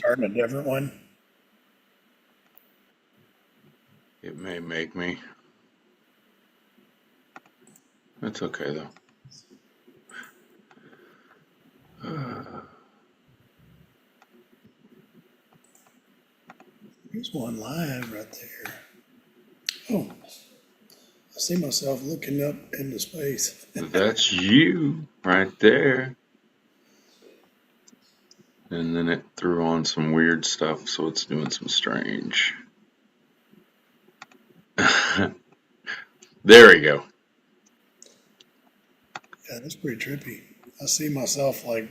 starting a different one? It may make me. That's okay though. There's one live right there. Oh, I see myself looking up into space. That's you right there. And then it threw on some weird stuff, so it's doing some strange. There we go. Yeah, that's pretty trippy. I see myself like,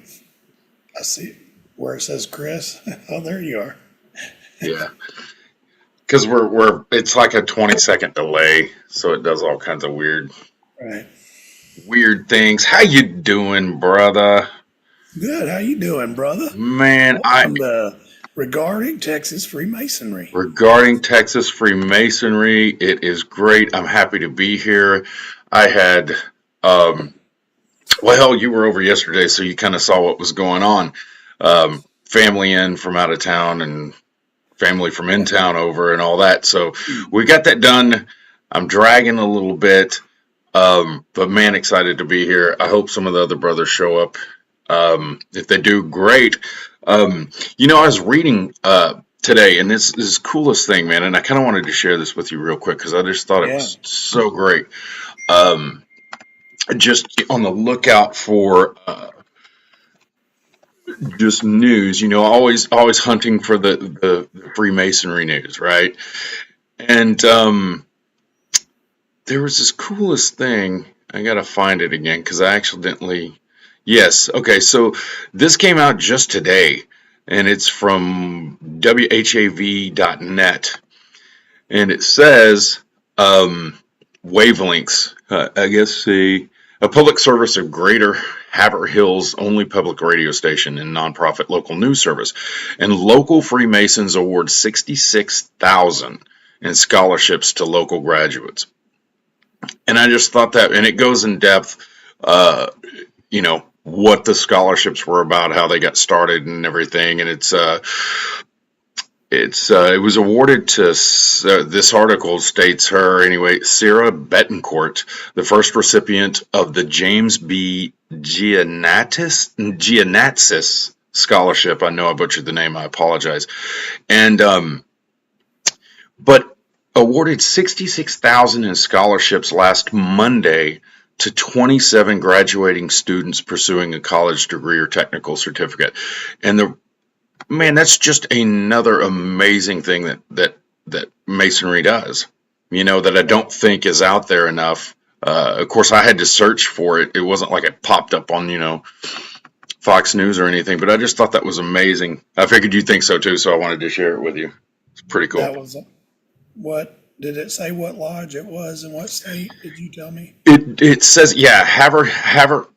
I see where it says Chris. Oh, there you are. Yeah. Because we're it's like a 20-second delay, so it does all kinds of Right. weird things. How you doing, brother? Good. How you doing, brother? Man, I Welcome to Regarding Texas Freemasonry. regarding Texas Freemasonry, it is great. I'm happy to be here. I had um well, you were over yesterday, so you kind of saw what was going on. Family in from out of town and family from in town over and all that. So we got that done. I'm dragging a little bit, but man, excited to be here. I hope some of the other brothers show up. If they do, great. I was reading today, and this is the coolest thing, man. And I kind of wanted to share this with you real quick because I just thought it Yeah. was so great. Um, just on the lookout for just news. Always hunting for the Freemasonry news, right? And there was this coolest thing. I gotta find it again because I accidentally. Yes, okay. So this came out just today, and it's from whav.net, and it says wavelengths. I guess a public service of Greater Haverhill's only public radio station and nonprofit local news service, and local Freemasons award 66,000 in scholarships to local graduates. And I just thought that, and it goes in depth, what the scholarships were about, how they got started, and everything. And it was awarded to this article states her anyway, Sarah Betancourt, the first recipient of the James B. Giannatsis scholarship. I know I butchered the name. I apologize. And but awarded 66,000 in scholarships last Monday to 27 graduating students pursuing a college degree or technical certificate. And the man, that's just another amazing thing that Masonry does. That I don't think is out there enough. Of course, I had to search for it. It wasn't like it popped up on Fox News or anything. But I just thought that was amazing. I figured you'd think so too, so I wanted to share it with you. It's pretty cool. That was what did it say? What lodge it was in what state? Did you tell me? It says, yeah,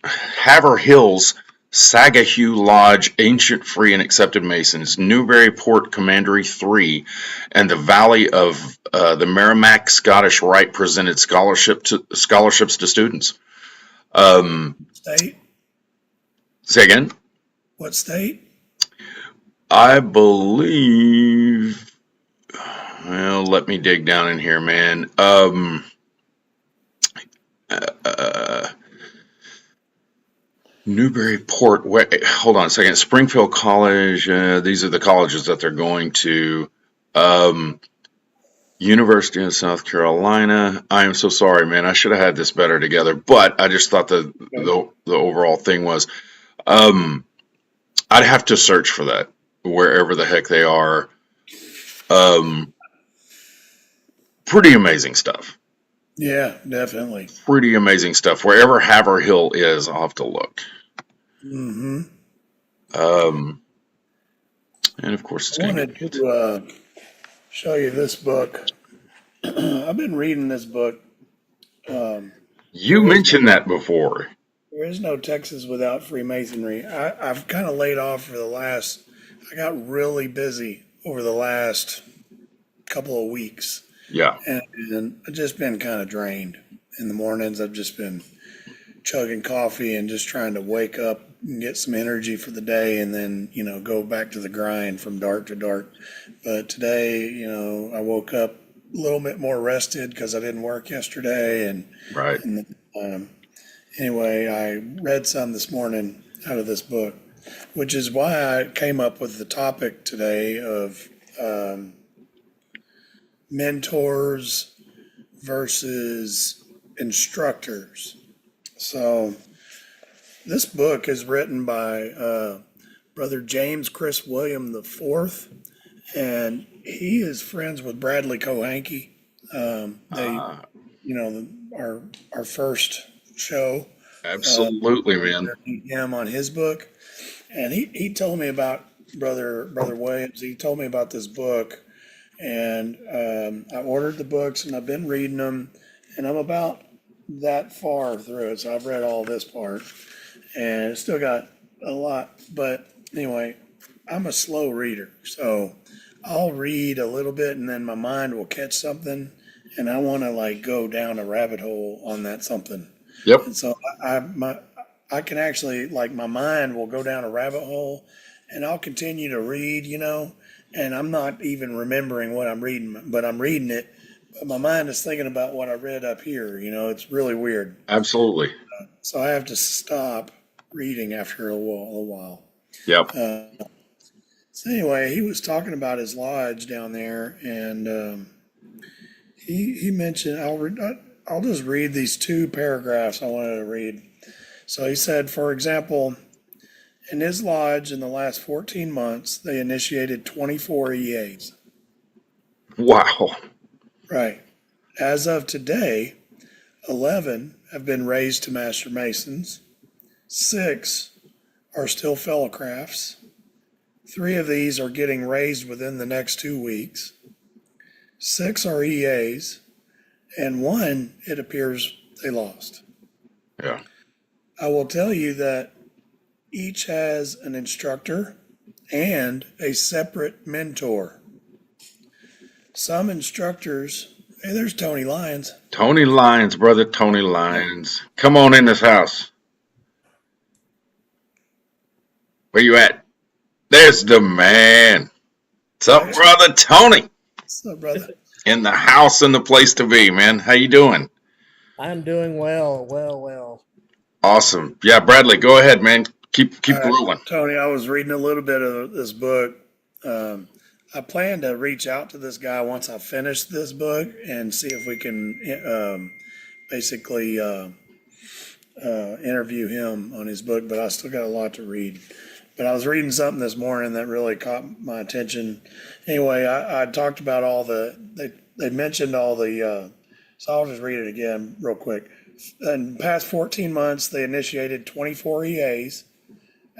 Haverhill's Sagahue Lodge, Ancient Free and Accepted Masons, Newburyport Commandery 3, and the Valley of the Merrimack Scottish Rite presented scholarships to students. State? Say again? What state? I believe. Well, let me dig down in here, man. Newburyport. Hold on a second. Springfield College. These are the colleges that they're going to. University of South Carolina. I am so sorry, man. I should have had this better together, but I just thought the overall thing was. I'd have to search for that wherever the heck they are. Pretty amazing stuff. Yeah, definitely. Pretty amazing stuff. Wherever Haverhill is, I'll have to look. Mm-hmm. Um, and of course, it's I going to wanted to show you this book. I've been reading this book. You There is no mentioned that before. there is no Texas without Freemasonry. I've kind of laid off for the last. I got really busy over the last couple of weeks, Yeah. and I've just been kind of drained. In the mornings, I've just been chugging coffee and just trying to wake up and get some energy for the day and then, go back to the grind from dark to dark. But today, I woke up a little bit more rested because I didn't work yesterday. Right. And anyway, I read some this morning out of this book, which is why I came up with the topic today of mentors versus instructors. So this book is written by Brother James Chris William the Fourth, and he is friends with Bradley Kohanke. They, Uh, our first show, Absolutely, man. interviewed him on his book, and he told me about Brother Williams. He told me about this book, and I ordered the books, and I've been reading them, and I'm about that far through it. So I've read all this part, and it's still got a lot. But anyway, I'm a slow reader, so I'll read a little bit, and then my mind will catch something, and I want to like go down a rabbit hole on that something. Yep. And so I can actually like my mind will go down a rabbit hole, and I'll continue to read, and I'm not even remembering what I'm reading, but I'm reading it. But my mind is thinking about what I read up here. It's really weird. Absolutely. So I have to stop reading after a while. Yep. So anyway, he was talking about his lodge down there, and he mentioned I'll just read these two paragraphs I wanted to read. So he said, for example, in his lodge in the last 14 months, they initiated 24 EAs. Wow. Right. As of today, 11 have been raised to Master Masons. 6 are still fellow crafts. 3 of these are getting raised within the next 2 weeks. 6 are EAs, and 1, it appears they lost. Yeah. I will tell you that each has an instructor and a separate mentor. Some instructors, hey, there's Tony Lyons. Tony Lyons, brother Tony Lyons. Come on in this house. Where you at? There's the man. What's up, brother Tony? What's up, brother? In the house and the place to be, man. How you doing? I'm doing well. Awesome. Yeah, Bradley, go ahead, man. Keep rolling. Tony, I was reading a little bit of this book. I plan to reach out to this guy once I finish this book and see if we can basically interview him on his book, but I still got a lot to read. But I was reading something this morning that really caught my attention. Anyway, I talked about they mentioned all the, so I'll just read it again real quick. In the past 14 months, they initiated 24 EAs.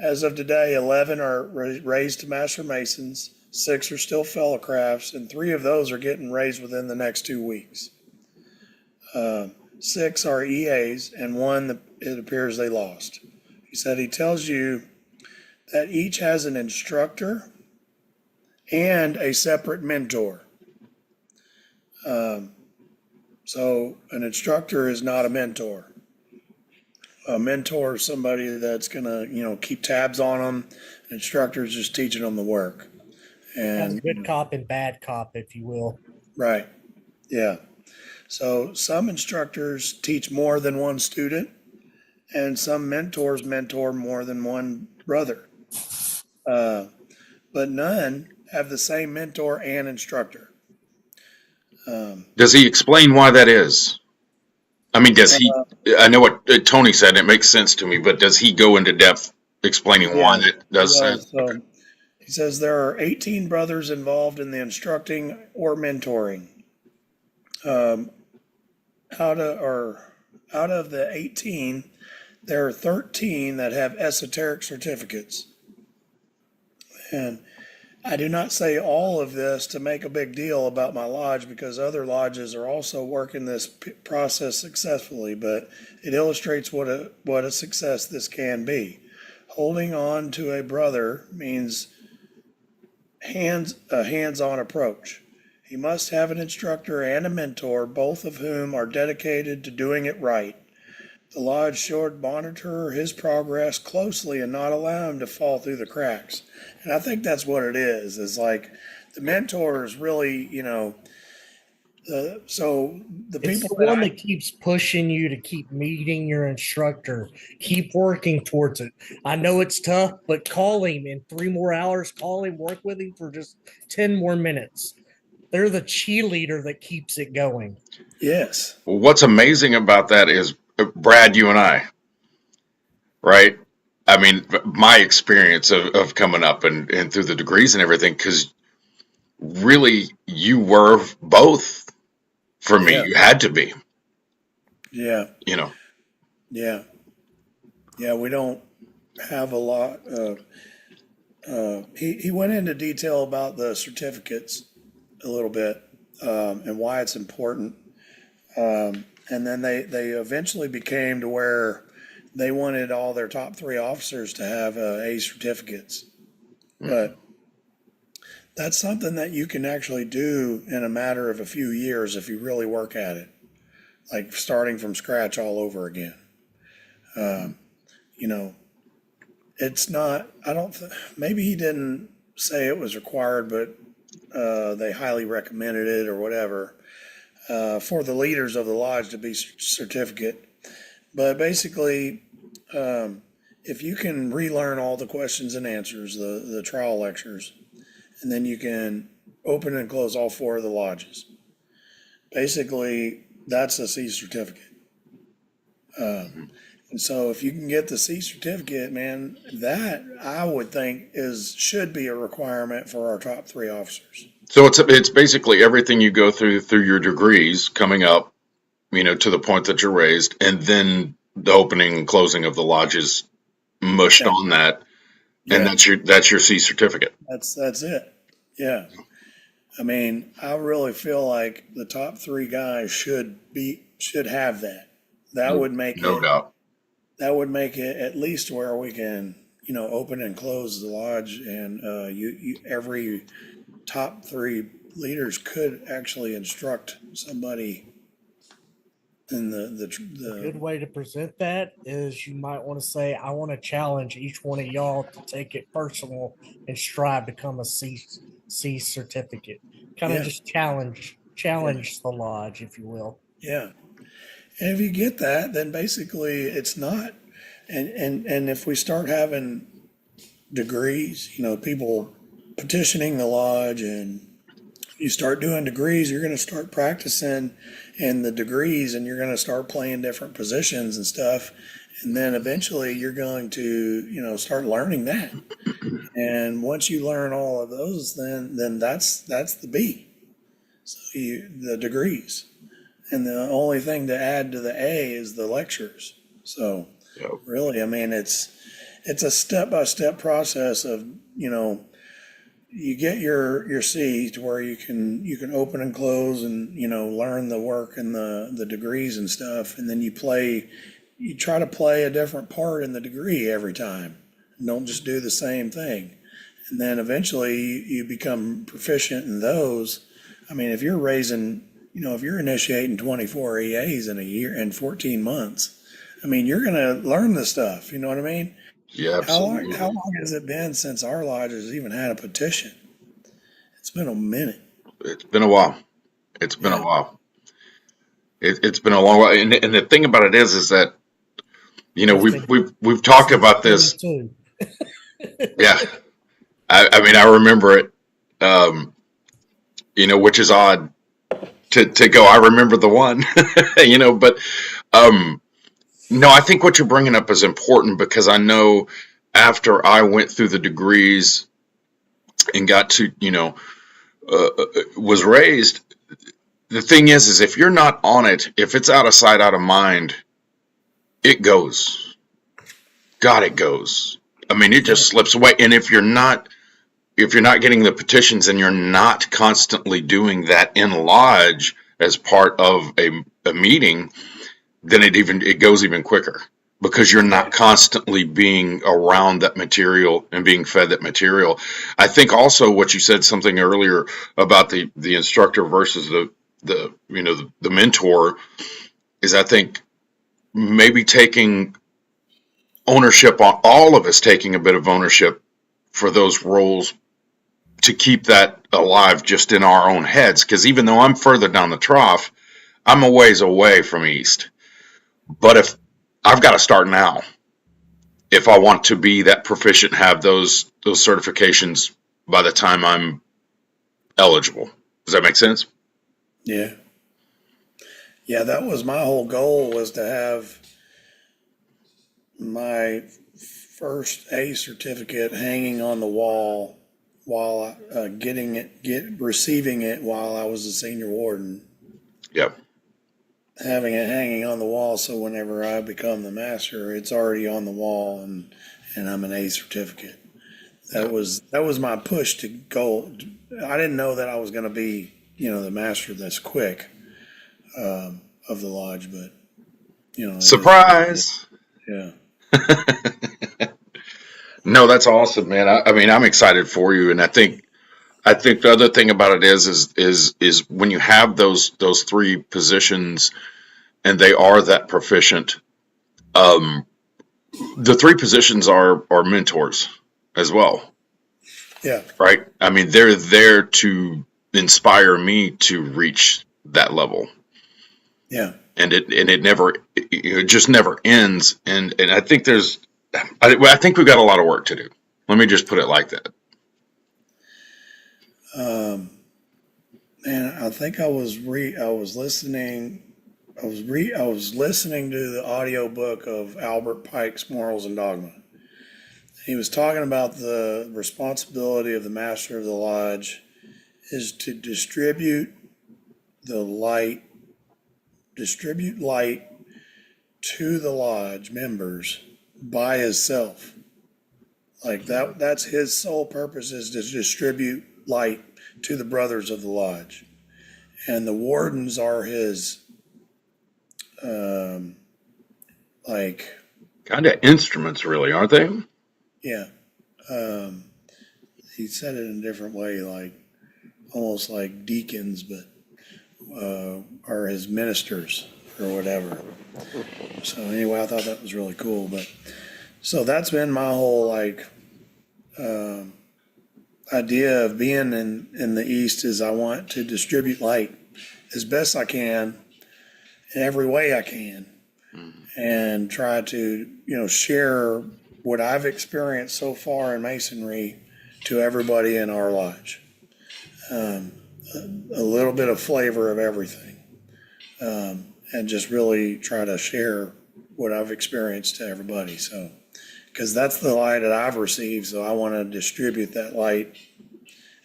As of today, 11 are raised to Master Masons, 6 are still fellow crafts, and 3 of those are getting raised within the next 2 weeks. 6 are EAs, and 1 it appears they lost. He said he tells you that each has an instructor and a separate mentor. So an instructor is not a mentor. A mentor is somebody that's going to, keep tabs on them. An instructor is just teaching them the work. Kind And of good cop and bad cop, if you will. right, yeah. So some instructors teach more than one student, and some mentors mentor more than one brother. But none have the same mentor and instructor. Does he explain why that is? I mean, does he? I know what Tony said. It makes sense to me, but does he go into depth explaining why that does that? So he says there are 18 brothers involved in the instructing or mentoring. Out of the 18, there are 13 that have esoteric certificates. And I do not say all of this to make a big deal about my lodge because other lodges are also working this process successfully, but it illustrates what a success this can be. Holding on to a brother means a hands-on approach. He must have an instructor and a mentor, both of whom are dedicated to doing it right. The lodge should monitor his progress closely and not allow him to fall through the cracks. And I think that's what it is like the mentors really, so the It's people the that one that keeps pushing you to keep meeting your instructor, keep working towards it. I know it's tough, but call him in 3 more hours, call him, work with him for just 10 more minutes. They're the cheerleader that keeps it going. yes, Well, what's amazing about that is Brad, you and I, right? I mean, my experience of coming up and through the degrees and everything, because really you were both for me. yeah, You had to be, yeah, you know. yeah, yeah, we don't have a lot. He went into detail about the certificates a little bit, and why it's important. And then they eventually became to where they wanted all their top three officers to have A certificates. Mhm. But that's something that you can actually do in a matter of a few years if you really work at it, like starting from scratch all over again. Um, you know, it's not, I don't, maybe he didn't say it was required, but they highly recommended it or whatever for the leaders of the lodge to be certificate. But basically, if you can relearn all the questions and answers, the trial lectures, and then you can open and close all four of the lodges, basically, that's a C certificate. And so if you can get the C certificate, man, that I would think should be a requirement for our top three officers. So it's basically everything you go through your degrees coming up, to the point that you're raised, and then the opening and closing of the lodges mushed Yeah, on that, and yeah, that's your C certificate. that's it. Yeah. I mean, I really feel like the top three guys should have that. That No, would make no it doubt. that would make it at least where we can, open and close the lodge, and every top three leaders could actually instruct somebody in A the good way to present that is you might want to say, I want to challenge each one of y'all to take it personal and strive to become a C certificate. Kind of yeah, just yeah, challenge the lodge, if you will. yeah. And if you get that, then basically it's not, and if we start having degrees, people petitioning the lodge, and you start doing degrees, you're going to start practicing in the degrees, and you're going to start playing different positions and stuff. And then eventually you're going to, start learning that. And once you learn all of those, then that's the B. So the degrees. And the only thing to add to the A is the lectures. So Yep. really, I mean, it's a step by step process of, you get your C to where you can open and close, and learn the work and the degrees and stuff, and then you try to play a different part in the degree every time. Don't just do the same thing, and then eventually you become proficient in those. I mean, if you're if you're initiating 24 EAs in a year in 14 months, I mean, you're gonna learn the stuff. You know what I mean? Yeah, How absolutely. long has it been since our lodge has even had a petition? It's been a minute. It's been a while. It's been a Yeah, while. It's been a long while. And the thing about it is that It's we've been we've talked since about this. 22. Yeah, I mean I remember it. Which is odd to go. I remember the one. But um, no, I think what you're bringing up is important because I know after I went through the degrees and got to was raised. The thing is if you're not on it, if it's out of sight, out of mind, it goes. God, it goes. I mean, it yeah, just slips away. And if you're not getting the petitions and you're not constantly doing that in lodge as part of a meeting, then it goes even quicker because you're yeah, not constantly being around that material and being fed that material. I think also what you said something earlier about the instructor versus the mentor is, I think maybe taking ownership on all of us, taking a bit of ownership for those roles to keep that alive just in our own heads. Because even though I'm further down the trough, I'm a ways away from East. But if I've got to start now, if I want to be that proficient, have those certifications by the time I'm eligible. Does that make sense? Yeah. Yeah, that was my whole goal, was to have my first A certificate hanging on the wall while receiving it while I was a senior warden, Yep. having it hanging on the wall, so whenever I become the master, it's already on the wall, and I'm an A certificate. That was my push to go. I didn't know that I was going to be, the master this quick, of the lodge, but it is what it is. Surprise. Yeah. No, that's awesome, man. I mean, I'm excited for you, and I think the other thing about it is when you have those three positions and they are that proficient, um, the three positions are mentors as well, Yeah. right? I mean, they're there to inspire me to reach that level, Yeah. and it just never ends. And I think I think we've got a lot of work to do. Let me just put it like that. Um, Man, I think I was listening. I was listening to the audiobook of Albert Pike's Morals and Dogma. He was talking about the responsibility of the master of the lodge is to distribute light to the lodge members by himself. Like that's his sole purpose, is to distribute light to the brothers of the lodge. And the wardens are his, um, like, Kind of instruments, really, aren't they? yeah. Um, he said it in a different way, like almost like deacons, but are his ministers or whatever. So anyway, I thought that was really cool. But so that's been my whole um, idea of being in the East, is I want to distribute light as best I can in every way I can, and try to share what I've experienced so far in Masonry to everybody in our lodge. Um, a little bit of flavor of everything, and just really try to share what I've experienced to everybody. So, because that's the light that I've received, so I want to distribute that light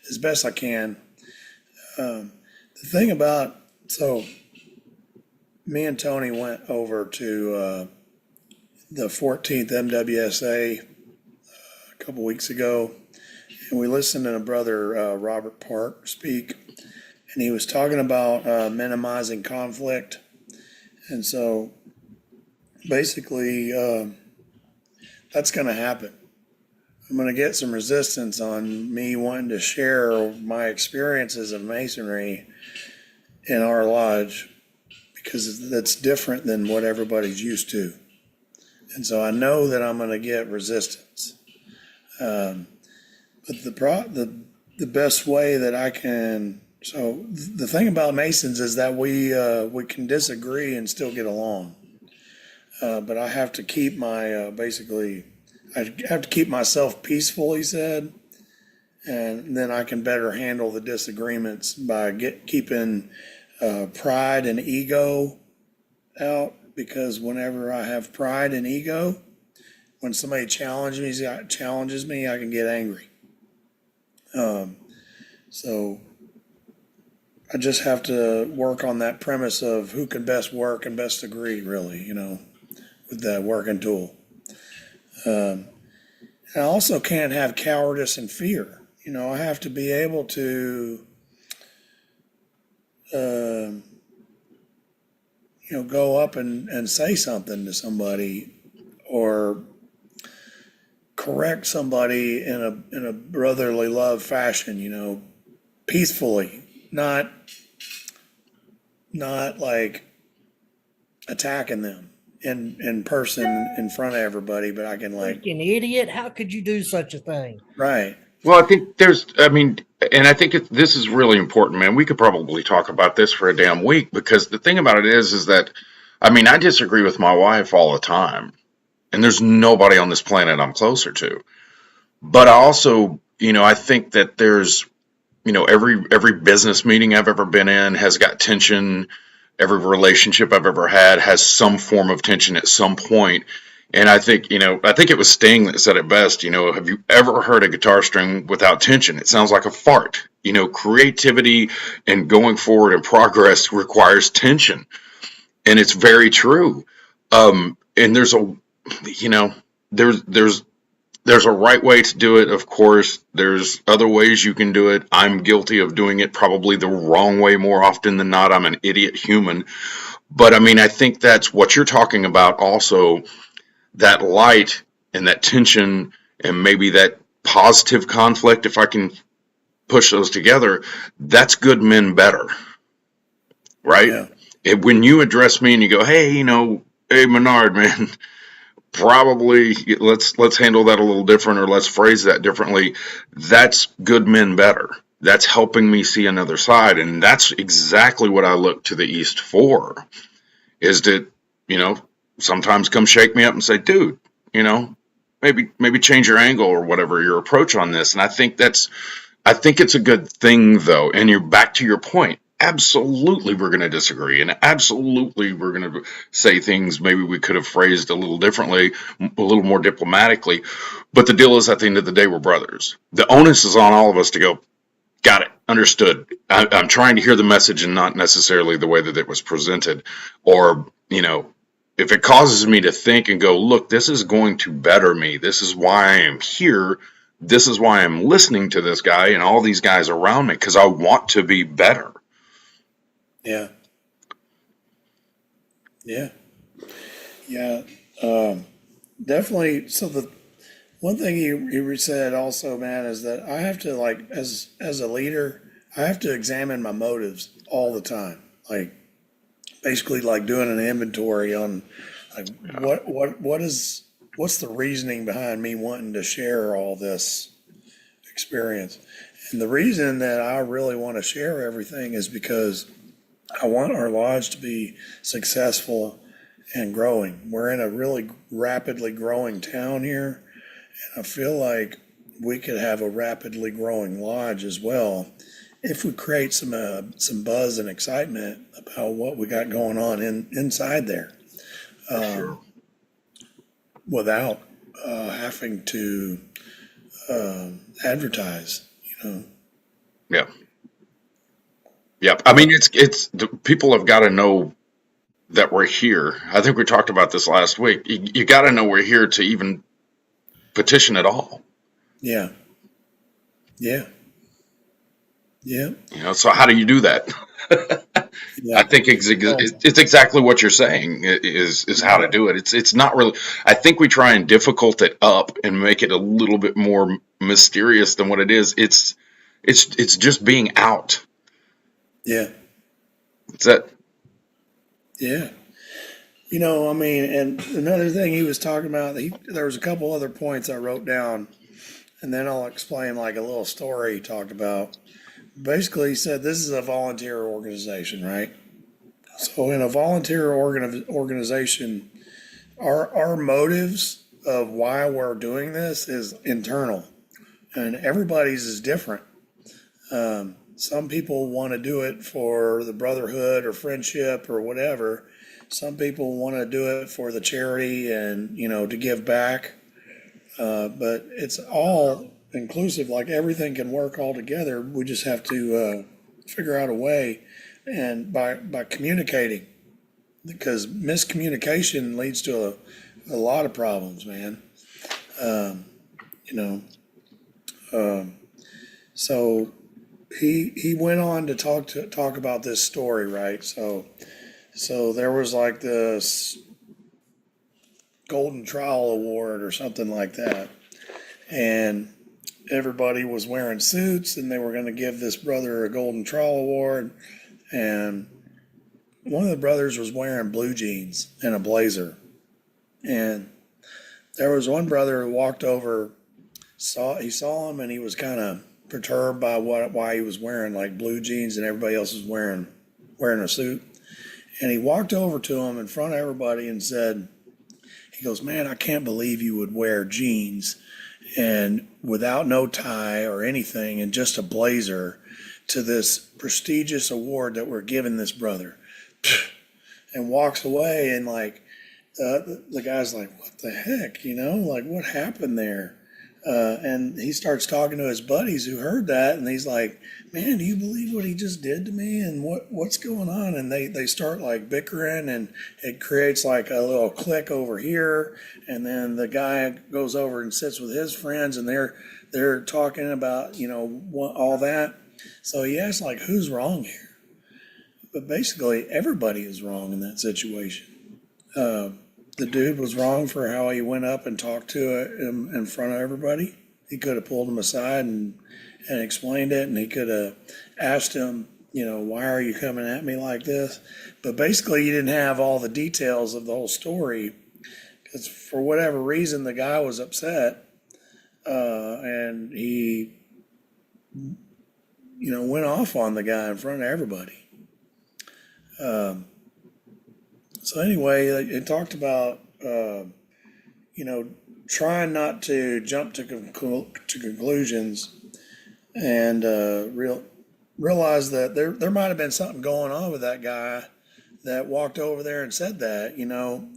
as best I can. The thing about, so me and Tony went over to the 14th MWSA a couple weeks ago, and we listened to brother Robert Park speak, and he was talking about minimizing conflict. And so basically, that's going to happen. I'm going to get some resistance on me wanting to share my experiences of Masonry in our lodge, because that's different than what everybody's used to. And so I know that I'm going to get resistance. But the best way that I can, so the thing about Masons is that we can disagree and still get along. But I have to keep my I have to keep myself peaceful, he said, and then I can better handle the disagreements by keeping pride and ego out. Because whenever I have pride and ego, when somebody challenges me, I can get angry. So I just have to work on that premise of who can best work and best agree, really, with that working tool. And I also can't have cowardice and fear. I have to be able to, go up and say something to somebody, or correct somebody in a brotherly love fashion, peacefully, not like attacking them, in person in front of everybody, but I can like, Freaking idiot! How could you do such a thing? right. Well, I think and I think this is really important, man. We could probably talk about this for a damn week because the thing about it is that, I mean, I disagree with my wife all the time, and there's nobody on this planet I'm closer to. But I also, I think that there's, every business meeting I've ever been in has got tension. Every relationship I've ever had has some form of tension at some point. And I think it was Sting that said it best. Have you ever heard a guitar string without tension? It sounds like a fart. Creativity and going forward and progress requires tension. And it's very true. And there's a, you know, there's a right way to do it, of course. There's other ways you can do it. I'm guilty of doing it probably the wrong way more often than not. I'm an idiot human. But I mean, I think that's what you're talking about also, that light and that tension and maybe that positive conflict, if I can push those together, that's good men better, right? Yeah. When you address me and you go, hey, hey, Menard, man, probably let's handle that a little different, or let's phrase that differently. That's good men better. That's helping me see another side, and that's exactly what I look to the East for. Is that sometimes come shake me up and say, dude, maybe change your angle or whatever your approach on this. And I think it's a good thing though. And you're back to your point. Absolutely, we're going to disagree, and absolutely, we're going to say things maybe we could have phrased a little differently, a little more diplomatically. But the deal is, at the end of the day, we're brothers. The onus is on all of us to go, got it, understood. I'm trying to hear the message and not necessarily the way that it was presented. Or, if it causes me to think and go, look, this is going to better me. This is why I am here. This is why I'm listening to this guy and all these guys around me, because I want to be better. Yeah. Yeah. Yeah. Definitely. So the one thing you said also, man, is that I have to, like, as a leader, I have to examine my motives all the time. Like, basically like doing an inventory on like what's the reasoning behind me wanting to share all this experience. And the reason that I really want to share everything is because I want our lodge to be successful and growing. We're in a really rapidly growing town here, and I feel like we could have a rapidly growing lodge as well if we create some buzz and excitement about what we got going on inside there, Sure. without having to advertise. Yeah. Yeah. I mean, it's people have got to know that we're here. I think we talked about this last week. You got to know we're here to even petition at all. Yeah, yeah, yeah, So how do you do that? yeah. I think it's exactly what you're saying is how to do it. It's not really. I think we try and difficult it up and make it a little bit more mysterious than what it is. It's just being out. Yeah, It's that. yeah. I mean, and another thing he was talking about, there was a couple other points I wrote down, and then I'll explain like a little story he talked about. Basically, he said this is a volunteer organization, right? So in a volunteer organization, our motives of why we're doing this is internal, and everybody's is different. Some people want to do it for the brotherhood or friendship or whatever. Some people want to do it for the charity and, to give back. But it's all inclusive, like everything can work all together. We just have to figure out a way, and by communicating, because miscommunication leads to a lot of problems, man. You know, so he went on to talk about this story, right? So there was like this Golden Trowel Award or something like that, and everybody was wearing suits, and they were going to give this brother a Golden Trowel Award, and one of the brothers was wearing blue jeans and a blazer, And there was one brother who walked over, he saw him, and he was kind of perturbed by why he was wearing like blue jeans and everybody else was wearing a suit. And he walked over to him in front of everybody and said, he goes, "Man, I can't believe you would wear jeans and without no tie or anything and just a blazer to this prestigious award that we're giving this brother." And walks away, and like the guy's like, "What the heck, like what happened there?" And he starts talking to his buddies who heard that, and he's like, "Man, do you believe what he just did to me? And what's going on?" And they start like bickering, and it creates like a little clique over here. And then the guy goes over and sits with his friends, and they're talking about all that. So he asks like, "Who's wrong here?" But basically, everybody is wrong in that situation. The dude was wrong for how he went up and talked to him in front of everybody. He could have pulled him aside and explained it, and he could have asked him, "Why are you coming at me like this?" But basically, you didn't have all the details of the whole story because for whatever reason, the guy was upset, and he, went off on the guy in front of everybody. So anyway, it talked about, trying not to jump to conclusions and realize that there might have been something going on with that guy that walked over there and said that.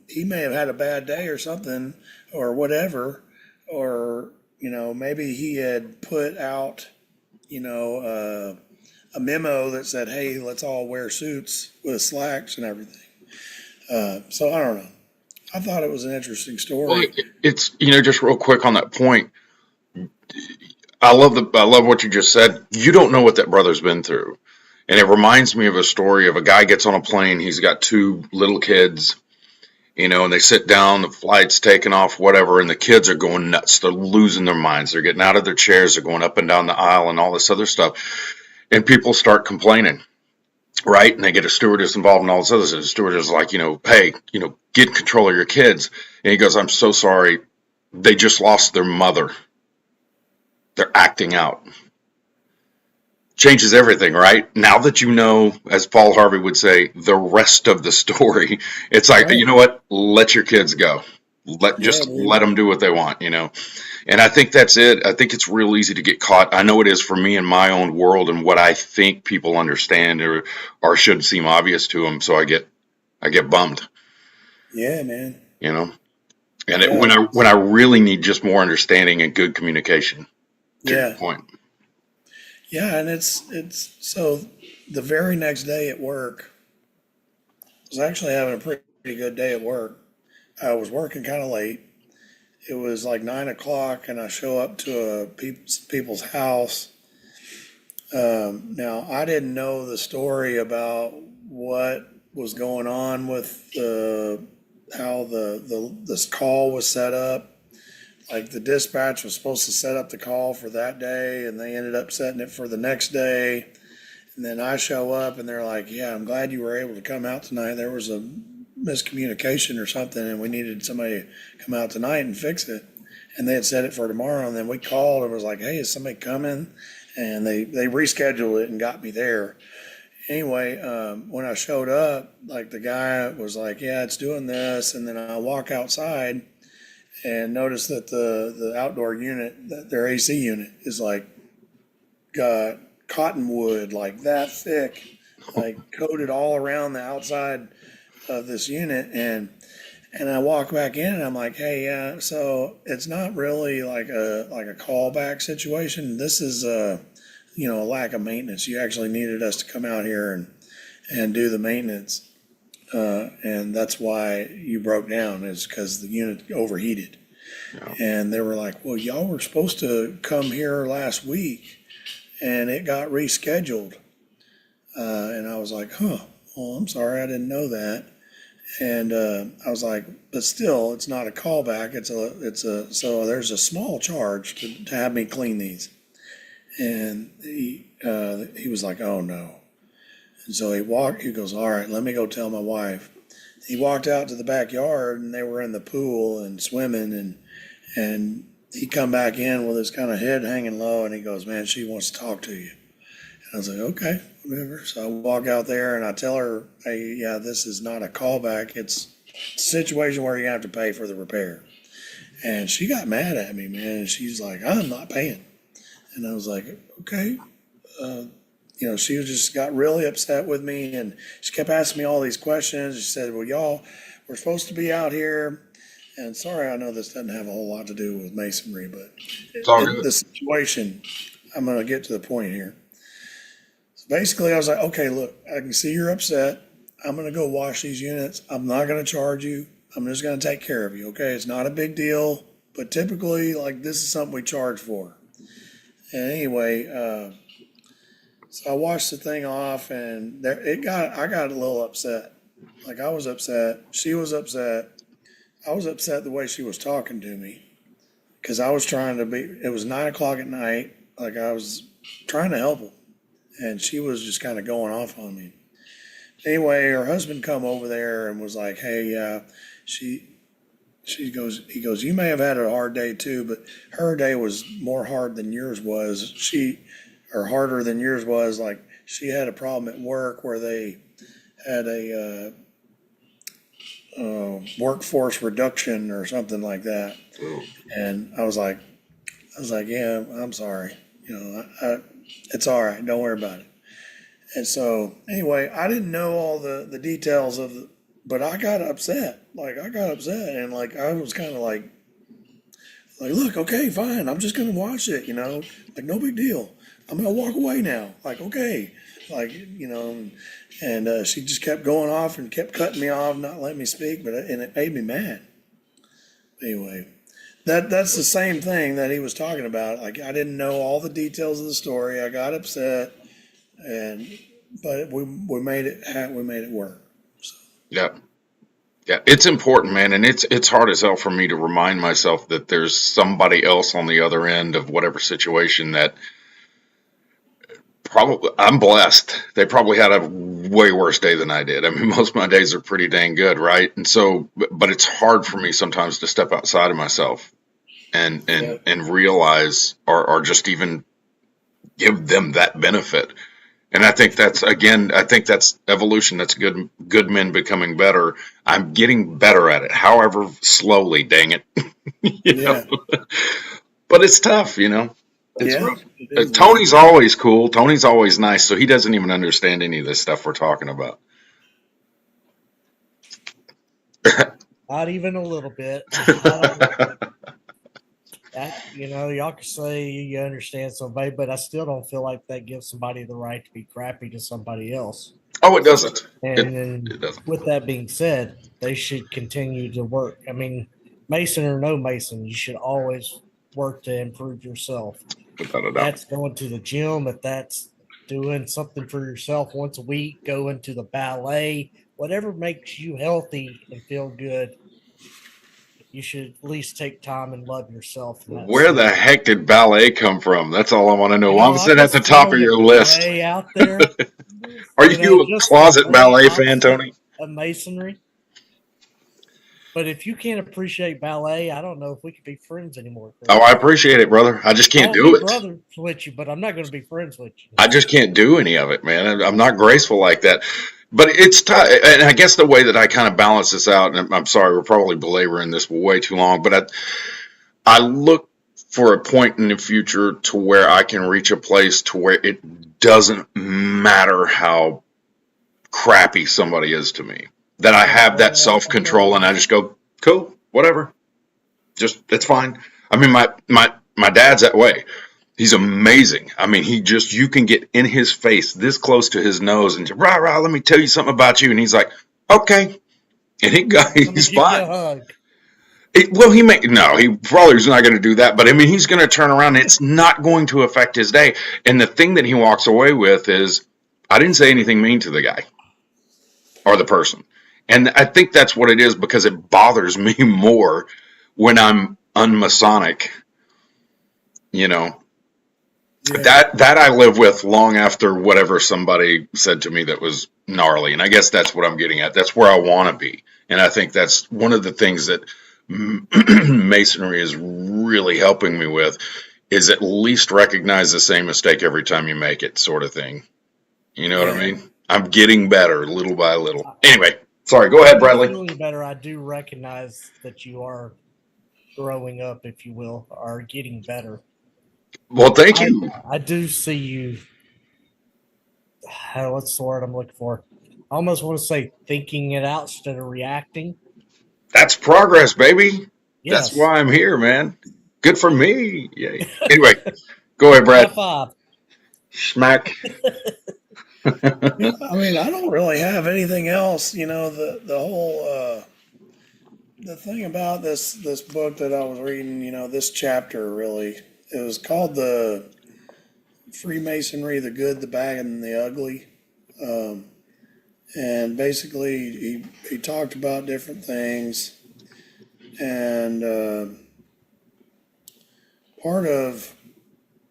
He may have had a bad day or something or whatever, or maybe he had put out a memo that said, "Hey, let's all wear suits with slacks and everything." So I don't know. I thought it was an interesting Well, story. it's just real quick on that point. I love what you just said. You don't know what that brother's been through, and it reminds me of a story of a guy gets on a plane. He's got two little kids, and they sit down. The flight's taking off, whatever, and the kids are going nuts. They're losing their minds. They're getting out of their chairs. They're going up and down the aisle and all this other stuff. And people start complaining, right? And they get a stewardess involved and all this other stuff. The stewardess is like, "Hey, get control of your kids." And he goes, "I'm so sorry. They just lost their mother. They're acting out." Changes everything, right? Now that you know, as Paul Harvey would say, the rest of the story, it's like, Right. you know what? Let your kids go. Yeah, Just dude. let them do what they want. And I think that's it. I think it's real easy to get caught. I know it is for me in my own world and what I think people understand or should seem obvious to them. So I get bummed, Yeah, man. you know. And Yeah, when I really need just more understanding and good communication, to your yeah, point. yeah. And it's so the very next day at work, I was actually having a pretty good day at work. I was working kind of late. It was like 9 o'clock, and I show up to a people's house. Now I didn't know the story about what was going on with how this call was set up. Like the dispatch was supposed to set up the call for that day, and they ended up setting it for the next day. And then I show up, and they're like, "Yeah, I'm glad you were able to come out tonight. There was a miscommunication or something, and we needed somebody to come out tonight and fix it." And they had set it for tomorrow, and then we called and was like, "Hey, is somebody coming?" And they rescheduled it and got me there. Anyway, when I showed up, like the guy was like, "Yeah, it's doing this," and then I walk outside and notice that the outdoor unit, their AC unit, is like got cottonwood like that thick, like coated all around the outside of this unit. And I walk back in and I'm like, "Hey, yeah, so it's not really like a callback situation. This is a lack of maintenance. You actually needed us to come out here and do the maintenance, and that's why you broke down, is because the unit overheated." Yeah. And they were like, "Well, y'all were supposed to come here last week, and it got rescheduled." And I was like, "Huh. Well, I'm sorry, I didn't know that." And I was like, "But still, it's not a callback. So there's a small charge to have me clean these." And he was like, "Oh no." And so he goes, "All right, let me go tell my wife." he walked out to the backyard and they were in the pool and swimming, and he come back in with his kind of head hanging low, and he goes, "Man, she wants to talk to you." And I was like, "Okay, whatever." So I walk out there and I tell her, "Hey, yeah, this is not a callback. It's a situation where you have to pay for the repair." And she got mad at me, man. And she's like, "I'm not paying." And I was like, "Okay." She just got really upset with me, and she kept asking me all these questions. She said, "Well, y'all, we're supposed to be out here." And sorry, I know this doesn't have a whole lot to do with masonry, but It's all good. the situation, I'm going to get to the point here. So basically, I was like, "Okay, look, I can see you're upset. I'm going to go wash these units. I'm not going to charge you. I'm just going to take care of you. Okay, it's not a big deal, but typically, like, this is something we charge for." And anyway, so I washed the thing off, and I got a little upset. Like, I was upset. She was upset. I was upset the way she was talking to me, because I was trying to be. It was 9 o'clock at night. Like, I was trying to help him, and she was just kind of going off on me. Anyway, her husband come over there and was like, "Hey, he goes, you may have had a hard day too, but her day was more hard than yours was. Or harder than yours was. Like, she had a problem at work where they had a workforce reduction or something like that." And I was like, "Yeah, I'm sorry. It's all right. Don't worry about it." And so anyway, I didn't know all the details but I got upset. Like, I got upset, and like, I was kind of like, "Look, okay, fine. I'm just going to watch it, like, no big deal. I'm going to walk away now." Like, okay. Like, and she just kept going off and kept cutting me off, not letting me speak, and it made me mad. Anyway, that's the same thing that he was talking about. Like, I didn't know all the details of the story. I got upset, but we made it work. So. Yeah. Yeah, it's important, man, and it's hard as hell for me to remind myself that there's somebody else on the other end of whatever situation that probably I'm blessed. They probably had a way worse day than I did. I mean, most of my days are pretty dang good, right? And so, but it's hard for me sometimes to step outside of myself and realize or just even give them that benefit. And I think that's evolution. That's good men becoming better. I'm getting better at it, however slowly, dang it. Yeah. But it's tough, It's Yeah. rough. Tony's always cool. Tony's always nice, so he doesn't even understand any of this stuff we're talking about. Not even a little bit. Y'all can say you understand somebody, but I still don't feel like that gives somebody the right to be crappy to somebody else. Oh, it doesn't. And It doesn't. with that being said, they should continue to work. I mean, Mason or no Mason, you should always work to improve yourself. Without a doubt. That's going to the gym, if that's doing something for yourself once a week, going to the ballet, whatever makes you healthy and feel good, you should at least take time and love yourself. Where the heck did ballet come from? That's all I want to know. Why was I'm it at the just top of throwing your it list? way out there. Are you a Just closet ballet fan, opposite Tony? of masonry. But if you can't appreciate ballet, I don't know if we could be friends anymore, Chris. Oh, I appreciate it, brother. I just can't I'll do be it. brother with you, but I'm not going to be friends with you. I just can't do any of it, man. I'm not graceful like that. But it's tough. And I guess the way that I kind of balance this out, and I'm sorry, we're probably belaboring this way too long, but I look for a point in the future to where I can reach a place to where it doesn't matter how crappy somebody is to me. That I have that self-control and I just go, cool, whatever. Just, it's fine. I mean, my dad's that way. He's amazing. I mean, you can get in his face this close to his nose and rah, rah, let me tell you something about you. And he's like, okay. And he's fine. He probably is not going to do that. But I mean, he's going to turn around and it's not going to affect his day. And the thing that he walks away with is, I didn't say anything mean to the guy or the person. And I think that's what it is, because it bothers me more when I'm unmasonic, Yeah. That I live with long after whatever somebody said to me that was gnarly. And I guess that's what I'm getting at. That's where I want to be. And I think that's one of the things that Masonry is really helping me with is at least recognize the same mistake every time you make it, sort of thing. You know what I Yeah. mean? I'm getting better little by little. Anyway, sorry, go ahead, You're Bradley. feeling better. I do recognize that you are growing up, if you will, or getting better. Well, thank I you. I do see you. What's the word I'm looking for? I almost want to say thinking it out instead of reacting. That's progress, baby. That's Yes. why I'm here, man. Good for me. Yay. Anyway, go ahead, High Brad. five. Smack. Yeah, I mean, I don't really have anything else. The whole the thing about this book that I was reading, this chapter really, it was called the Freemasonry: The Good, the Bad, and the Ugly. Um, and basically, he talked about different things, and part of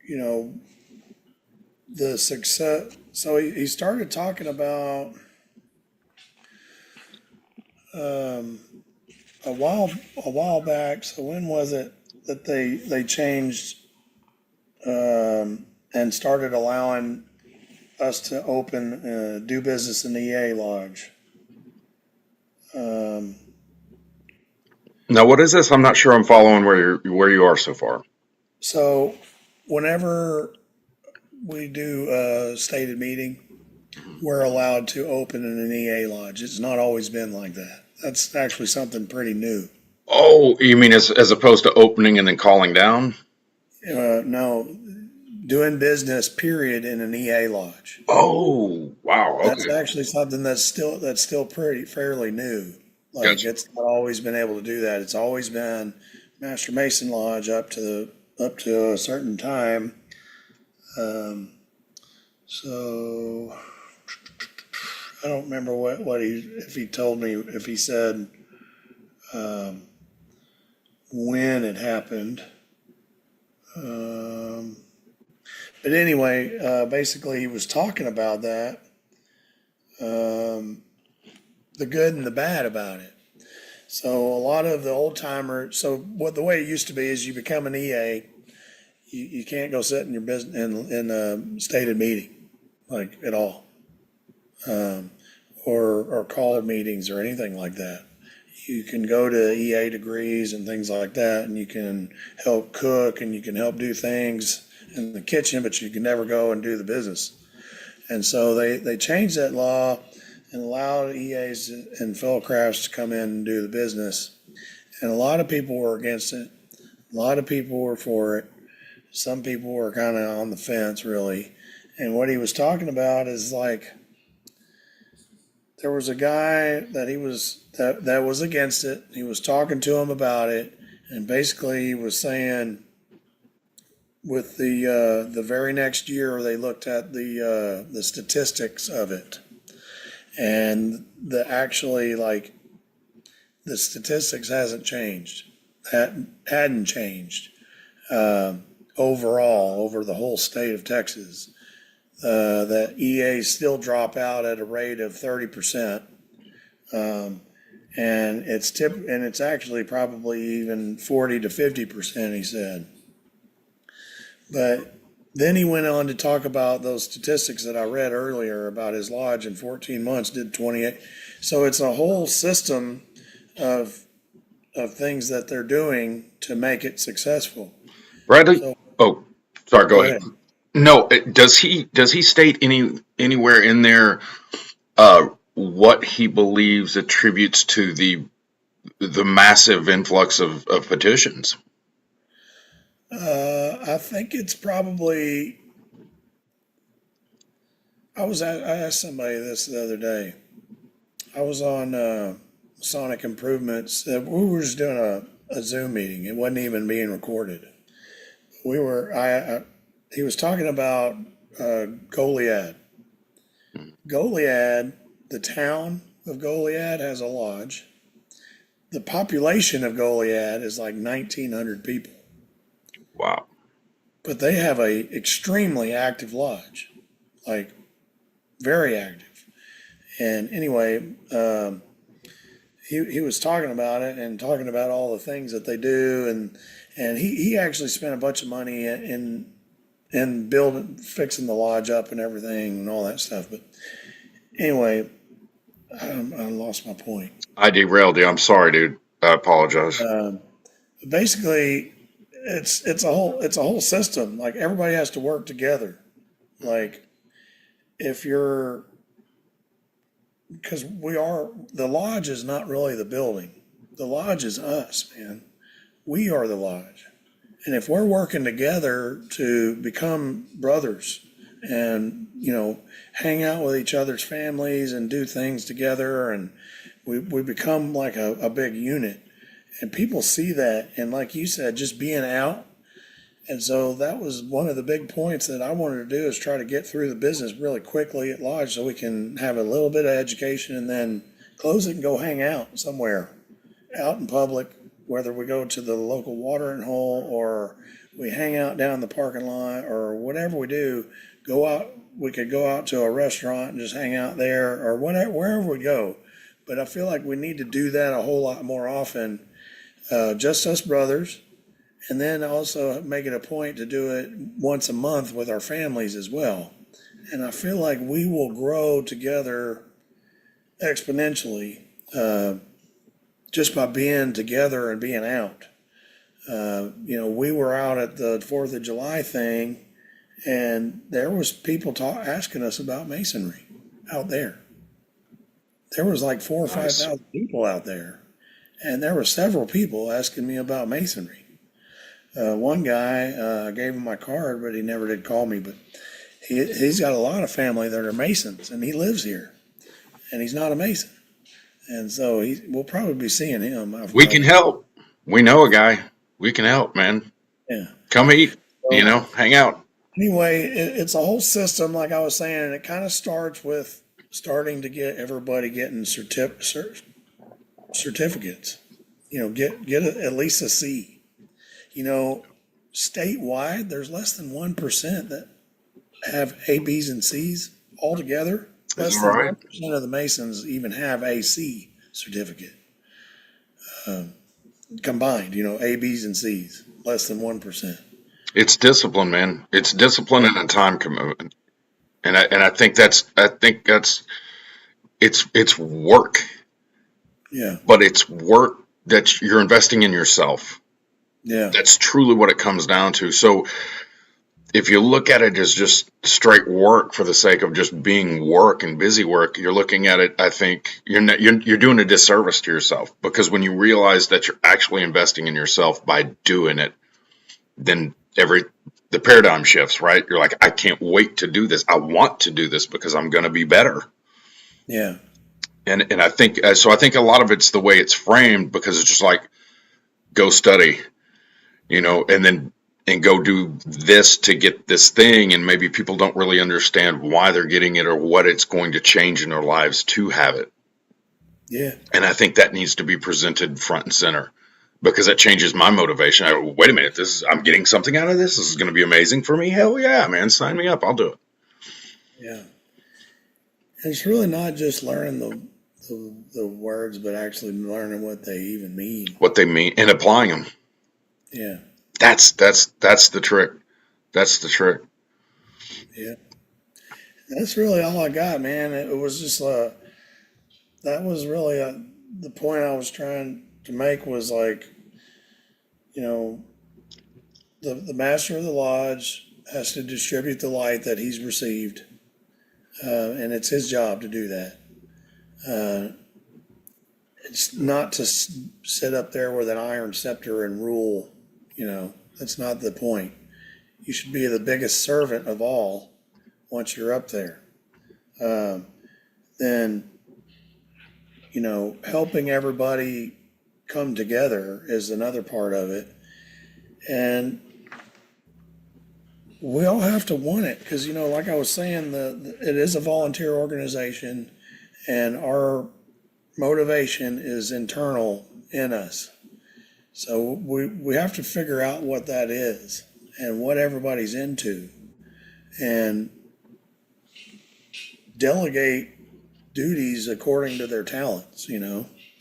you know the success. So he started talking about um, a while back. So when was it that they changed and started allowing us to do business in the EA Lodge? Um, Now, what is this? I'm not sure I'm following where you are so far. so whenever we do a stated meeting, we're allowed to open in an EA Lodge. It's not always been like that. That's actually something pretty new. Oh, you mean as opposed to opening and then calling down? No, doing business period in an EA Lodge. Oh, wow. That's Okay. actually something that's still pretty fairly new. Like Gotcha. it's not always been able to do that. It's always been Master Mason Lodge up to a certain time. Um, so I don't remember what he told me, if he said um, when it happened. Um, but anyway, basically he was talking about that, um, the good and the bad about it. So a lot of the old timers. So the way it used to be is you become an EA, you can't go sit in your business in a stated meeting like at all, um, or call meetings or anything like that. You can go to EA degrees and things like that, and you can help cook and you can help do things in the kitchen, but you can never go and do the business. And so they changed that law and allowed EAs and fellow crafts to come in and do the business. And a lot of people were against it. A lot of people were for it. Some people were kind of on the fence, really. And what he was talking about is like there was a guy that was against it. He was talking to him about it, and basically he was saying with the very next year they looked at the statistics of it, and the statistics hasn't changed. That hadn't changed overall over the whole state of Texas. That EAs still drop out at a rate of 30%, um, and it's actually probably even 40 to 50%. He said, but then he went on to talk about those statistics that I read earlier about his lodge in 14 months did 28. So it's a whole system of things that they're doing to make it successful. Bradley? So Oh, sorry, go go ahead. ahead. No, does he state anywhere in there what he believes attributes to the massive influx of petitions? I think it's probably. I asked somebody this the other day. I was on Masonic Improvements. We were just doing a Zoom meeting. It wasn't even being recorded. We were. He was talking about Goliad. Goliad, the town of Goliad has a lodge. The population of Goliad is like 1,900 people, Wow. but they have a extremely active lodge, like very active. And anyway, he was talking about it and talking about all the things that they do, and he actually spent a bunch of money in building, fixing the lodge up and everything and all that stuff. But anyway, I lost my point. I derailed you. I'm sorry, dude. I apologize. Basically, it's a whole system. Like everybody has to work together. Like if you're because the lodge is not really the building. The lodge is us, man. We are the lodge. And if we're working together to become brothers and, hang out with each other's families and do things together, and we become like a big unit. And people see that. And like you said, just being out. And so that was one of the big points that I wanted to do, is try to get through the business really quickly at Lodge so we can have a little bit of education and then close it and go hang out somewhere out in public, whether we go to the local watering hole or we hang out down the parking lot or whatever we do. Go out. We could go out to a restaurant and just hang out there or whatever, wherever we go. But I feel like we need to do that a whole lot more often, just us brothers. And then also make it a point to do it once a month with our families as well. And I feel like we will grow together exponentially just by being together and being out. We were out at the 4th of July thing, and there was people asking us about Masonry out there. There was like 4 or 5,000 people out there, and there were several people asking me about Masonry. One guy, I gave him my card, but he never did call me. But he's got a lot of family that are Masons, and he lives here, and he's not a Mason. And so we'll probably be seeing him. We can help. We know a guy. We can help, man. Yeah. Come eat, So, hang out. anyway, it's a whole system, like I was saying, and it kind of starts with starting to get everybody getting certificates. Get at least a C. Statewide, there's less than 1% that have A, B's, and C's altogether. Less than 1% of the Masons even have a C certificate combined. A, B's, and C's. Less than 1%. It's discipline, man. It's discipline and a time commitment. And I think that's it's work. Yeah. But it's work that you're investing in yourself. Yeah. That's truly what it comes down to. So if you look at it as just straight work for the sake of just being work and busy work, you're looking at it, I think you're doing a disservice to yourself, because when you realize that you're actually investing in yourself by doing it, then the paradigm shifts, right? You're like, I can't wait to do this. I want to do this because I'm going to be better. Yeah. And I think so. I think a lot of it's the way it's framed, because it's just like, go study, and go do this to get this thing. And maybe people don't really understand why they're getting it or what it's going to change in their lives to have it. Yeah. And I think that needs to be presented front and center, because that changes my motivation. Wait a minute, I'm getting something out of this. This is going to be amazing for me. Hell yeah, man. Sign me up. I'll do it. Yeah. And it's really not just learning the words, but actually learning what they even mean. What they mean and applying them. Yeah. That's the trick. That's the trick. Yeah. That's really all I got, man. It was just that was really the point I was trying to make, was like, the master of the lodge has to distribute the light that he's received, and it's his job to do that. It's not to sit up there with an iron scepter and rule. That's not the point. You should be the biggest servant of all once you're up there. Then, helping everybody come together is another part of it. And we all have to want it, because, like I was saying, it is a volunteer organization, and our motivation is internal in us. So we have to figure out what that is and what everybody's into, and delegate duties according to their talents,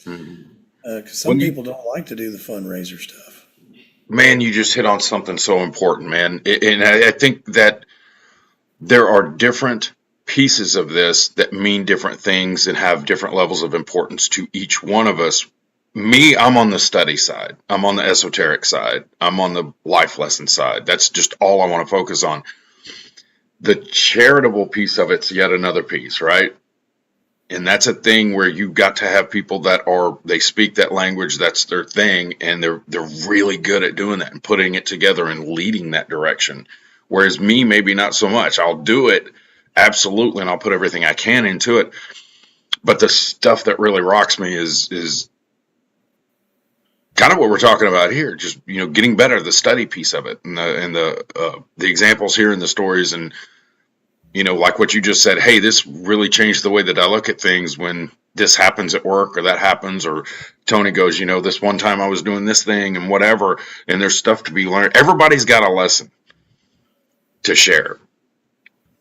Mhm. Because When some you, people don't like to do the fundraiser stuff. man, you just hit on something so important, man. And I think that there are different pieces of this that mean different things and have different levels of importance to each one of us. Me, I'm on the study side. I'm on the esoteric side. I'm on the life lesson side. That's just all I want to focus on. The charitable piece of it's yet another piece, right? And that's a thing where you've got to have people that are they speak that language, that's their thing, and they're really good at doing that and putting it together and leading that direction. Whereas me, maybe not so much. I'll do it absolutely, and I'll put everything I can into it. But the stuff that really rocks me is kind of what we're talking about here. Just getting better, the study piece of it, and the examples here and the stories, and like what you just said, hey, this really changed the way that I look at things when this happens at work or that happens, or Tony goes, this one time I was doing this thing and whatever, and there's stuff to be learned. Everybody's got a lesson to share.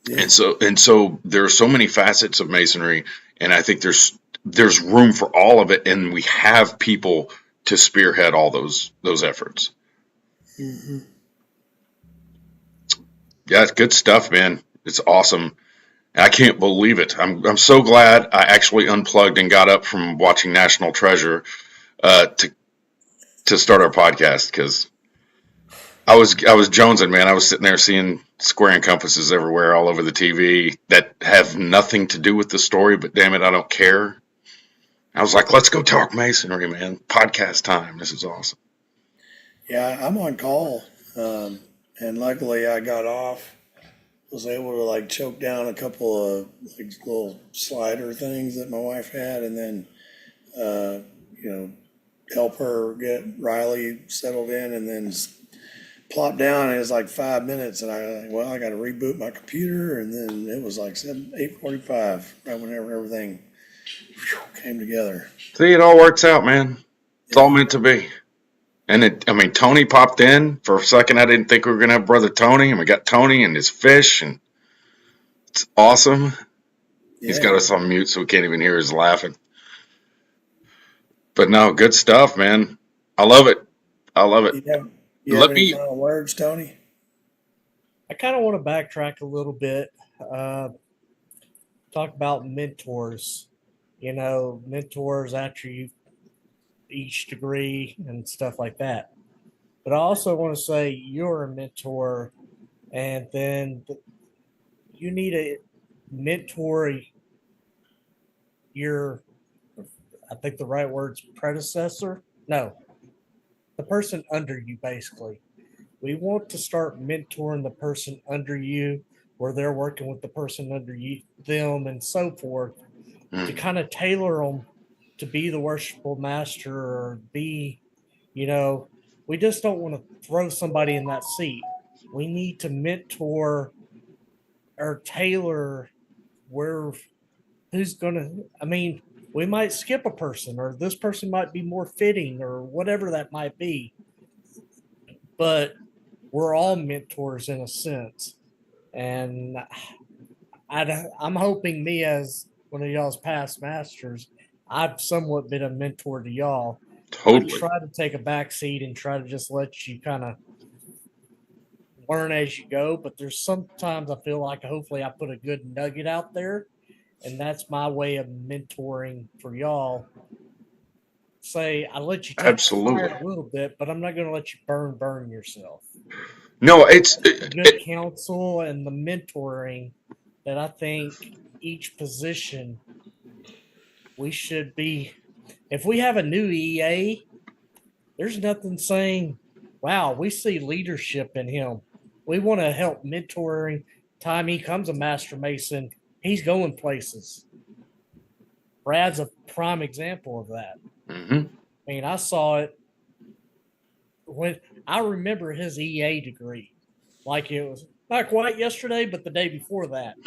Yeah. And so there are so many facets of masonry, and I think there's room for all of it, and we have people to spearhead all those efforts. Hmm. Yeah, it's good stuff, man. It's awesome. I can't believe it. I'm so glad I actually unplugged and got up from watching National Treasure to start our podcast, because I was jonesing, man. I was sitting there seeing square and compasses everywhere, all over the TV that have nothing to do with the story, but damn it, I don't care. I was like, let's go talk masonry, man. Podcast time. This is awesome. Yeah, I'm on call, and luckily I got off. Was able to like choke down a couple of like little slider things that my wife had, and then uh, you know help her get Riley settled in, and then plop down. And it was like 5 minutes, and I got to reboot my computer, and then it was like 8:45 right whenever everything came together. See, it all works out, man. It's all Yeah, meant to be. And Tony popped in for a second. I didn't think we were gonna have brother Tony, and we got Tony and his fish, and it's awesome. He's yeah. got us on mute, so we can't even hear his laughing. But no, good stuff, man. I love it. I love it. You have Let any me. final words, Tony? I kind of want to backtrack a little bit. Uh, Talk about mentors. Mentors after you each degree and stuff like that. But I also want to say you're a mentor, and then you need to mentor your, I think the right word's predecessor. No, the person under you, basically. We want to start mentoring the person under you, where they're working with the person under you, them, and so forth, to Mm, kind of tailor them to be the worshipful master or be, you know, we just don't want to throw somebody in that seat. We need to mentor or tailor where who's going to, I mean, we might skip a person or this person might be more fitting or whatever that might be, but we're all mentors in a sense. And I'm hoping me as one of y'all's past masters, I've somewhat been a mentor to y'all. I totally. try to take a back seat and try to just let you kind of learn as you go. But there's sometimes I feel like hopefully I put a good nugget out there, and that's my way of mentoring for y'all. Say I let you touch the fire Absolutely. a little bit, but I'm not going to let you burn yourself. No, it's The good counsel and the mentoring that I think each position we should be. If we have a new EA, there's nothing saying, wow, we see leadership in him. We want to help mentoring. Time he comes a master mason, he's going places. Brad's a prime example of that. hmm I mean, I saw it when I remember his EA degree. Like it was not quite yesterday, but the day before that.